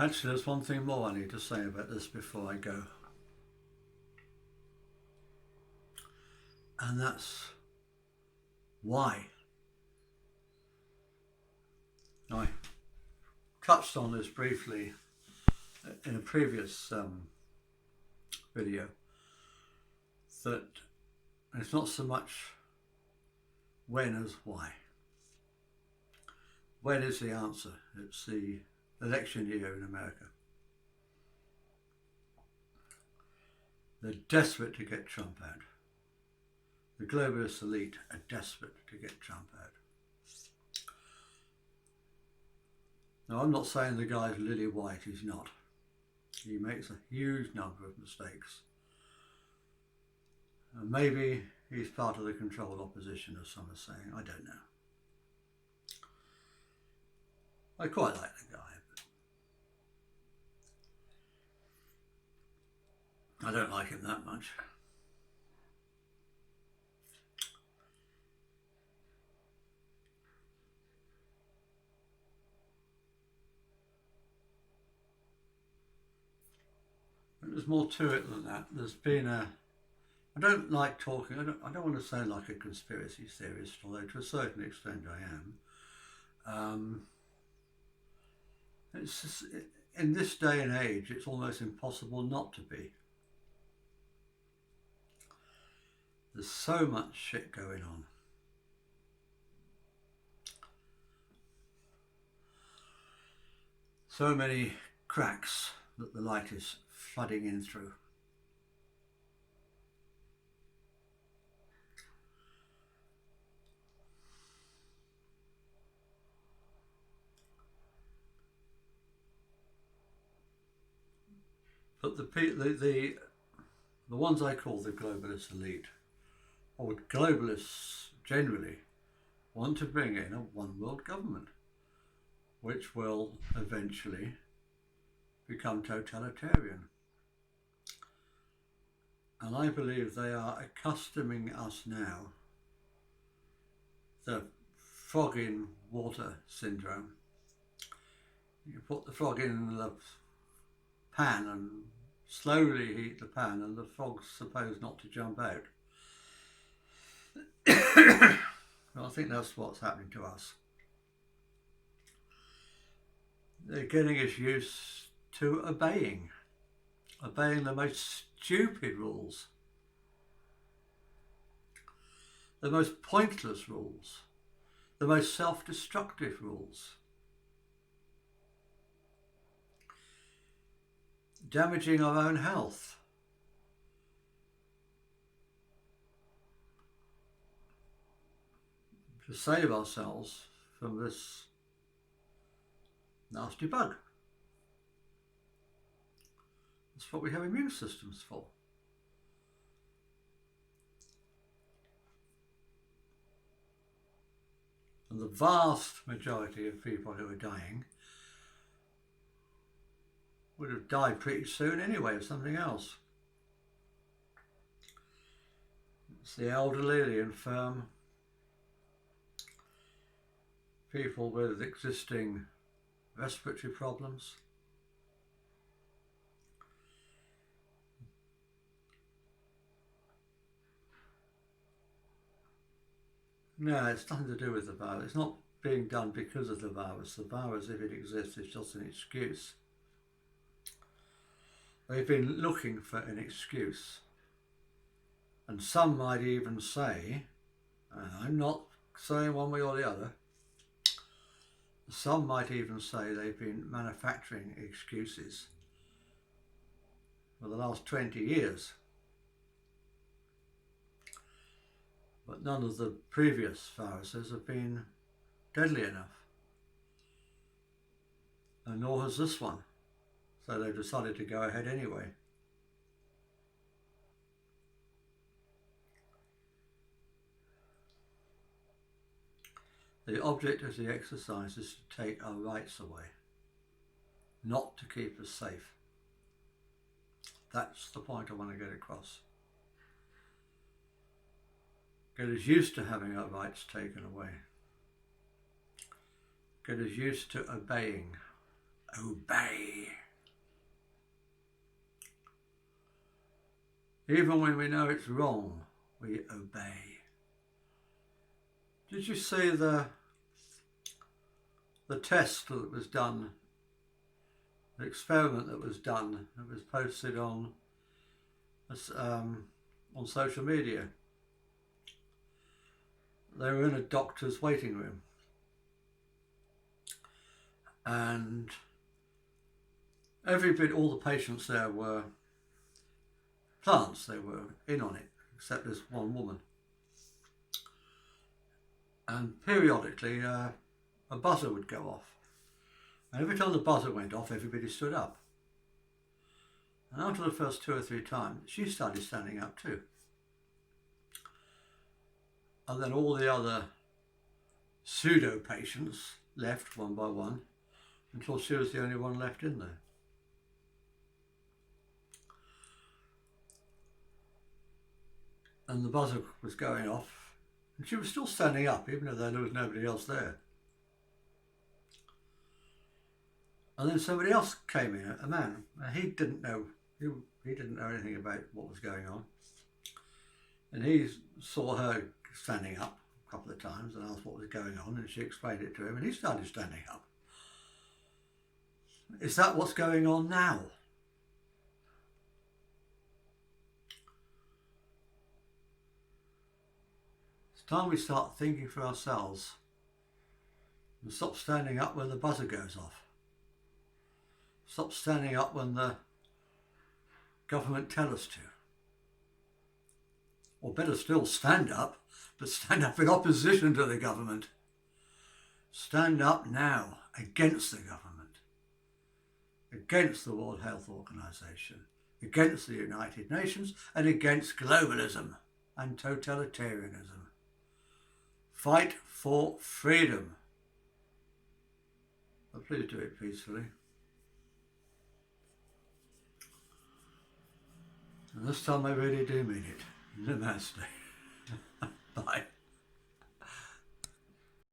Actually, there's one thing more I need to say about this before I go. And that's why. I touched on this briefly in a previous video, that it's not so much when as why. When is the answer? It's the election year in America. They're desperate to get Trump out. The globalist elite are desperate to get Trump out. Now, I'm not saying the guy's lily white, he's not. He makes a huge number of mistakes. And maybe he's part of the controlled opposition, as some are saying. I don't know. I quite like the guy, but I don't like him that much. But there's more to it than that. There's been I don't like talking, I don't want to sound like a conspiracy theorist, although to a certain extent I am. It's just, in this day and age, it's almost impossible not to be. There's so much shit going on. So many cracks that the light is flooding in through. But the ones I call the globalist elite, or globalists generally, want to bring in a one world government, which will eventually become totalitarian. And I believe they are accustoming us now, the frog in water syndrome. You put the frog in the pan and slowly heat the pan, and the frog's supposed not to jump out. Well, I think that's what's happening to us. They're getting us used to obeying the most stupid rules, the most pointless rules, the most self-destructive rules, damaging our own health. To save ourselves from this nasty bug. That's what we have immune systems for. And the vast majority of people who are dying would have died pretty soon anyway of something else. It's the elderly, the infirm, people with existing respiratory problems. No, it's nothing to do with the virus. It's not being done because of the virus. The virus, if it exists, is just an excuse. They've been looking for an excuse. And some might even say, and I'm not saying one way or the other, some might even say they've been manufacturing excuses for the last 20 years. But none of the previous viruses have been deadly enough. And nor has this one. So they've decided to go ahead anyway. The object of the exercise is to take our rights away, not to keep us safe. That's the point I want to get across. Get us used to having our rights taken away. Get us used to obeying obey. Even when we know it's wrong, we obey. Did you see the test that was done, the experiment that was done, that was posted on social media? They were in a doctor's waiting room, and all the patients there were plants. They were in on it, except this one woman. And periodically a buzzer would go off, and every time the buzzer went off, everybody stood up. And after the first 2 or 3 times, she started standing up too. And then all the other pseudo patients left one by one until she was the only one left in there. And the buzzer was going off, and she was still standing up, even though there was nobody else there. And then somebody else came in, a man, and he didn't know anything about what was going on. And he saw her standing up a couple of times and asked what was going on, and she explained it to him, and he started standing up. Is that what's going on now? It's time we start thinking for ourselves and stop standing up when the buzzer goes off. Stop standing up when the government tell us to. Or better still, stand up, but stand up in opposition to the government. Stand up now against the government, against the World Health Organization, against the United Nations, and against globalism and totalitarianism. Fight for freedom. But please do it peacefully. And this time I really do mean it. Namaste. Bye.